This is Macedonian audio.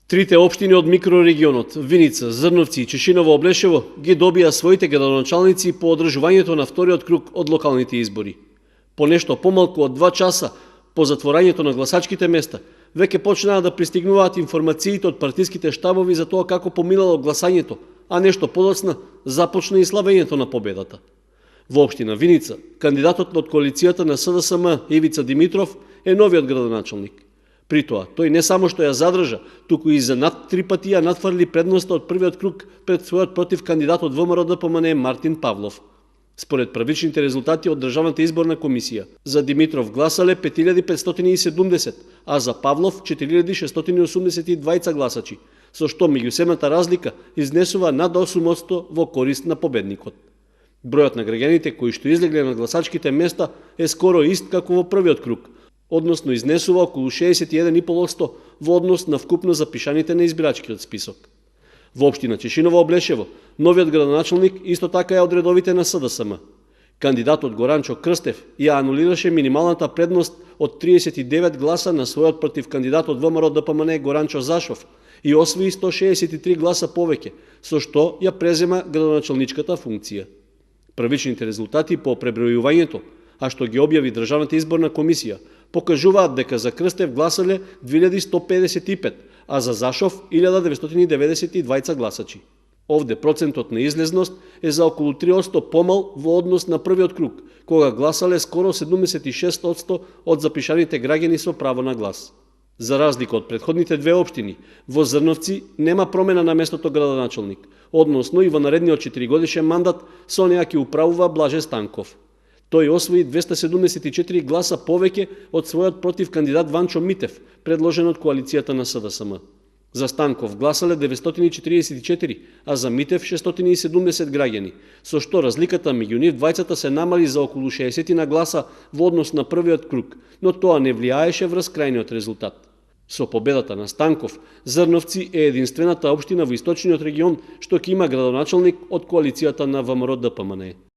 Трите општини од микрорегионот Виница, Зрновци и Чешиново Облешево ги добија своите градоначалници по одржувањето на вториот круг од локалните избори. По нешто помалку од 2 часа по затворањето на гласачките места, веќе почнаа да пристигнуваат информациите од партиските штабови за тоа како поминало гласањето, а нешто подоцна започна и славењето на победата. Во општина Виница, кандидатот од коалицијата на СДСМ Ивица Димитров е новиот градоначалник. При тоа, тој не само што ја задржа, туку и за над 3 пати ја надфрли предноста од првиот круг пред својот против кандидат од ВМРО ДПМН Мартин Павлов. Според првичните резултати од Државната изборна комисија, за Димитров гласале 5570, а за Павлов 4682 гласачи, со што меѓусебната разлика изнесува над 8% во корист на победникот. Бројот на граѓаните кои што излегле на гласачките места е скоро ист како во првиот круг, односно изнесува околу 61,5% во однос на вкупно запишаните на избирачкиот список. Во општина Чешиново Облешево, новиот градоначалник исто така е од редовите на СДСМ. Кандидатот Горанчо Крстев ја анулираше минималната предност од 39 гласа на својот против кандидат од ВМРО ДПМН Горанчо Зашов и освои 163 гласа повеќе, со што ја презема градоначалничката функција. Првичните резултати по пребројувањето, а што ги објави Државната изборна комисија, покажуваат дека за Крстев гласале 2155, а за Зашов 1992 гласачи. Овде процентот на излезност е за околу 3% помал во однос на првиот круг, кога гласале скоро 76% од запишаните граѓани со право на глас. За разлика од претходните две општини, во Зрновци нема промена на местото градоначалник, односно и во наредниот 4-годишен мандат со неа ќе управува Блаже Станков. Тој освои 274 гласа повеќе од својот против кандидат Ванчо Митев, предложен од коалицијата на СДСМ. За Станков гласале 944, а за Митев 670 граѓани, со што разликата меѓу нив двајцата се намали за околу 60 на гласа во однос на првиот круг, но тоа не влијаеше врз крајниот резултат. Со победата на Станков, Зрновци е единствената општина во источниот регион што ќе има градоначалник од коалицијата на ВМРО ДПМН.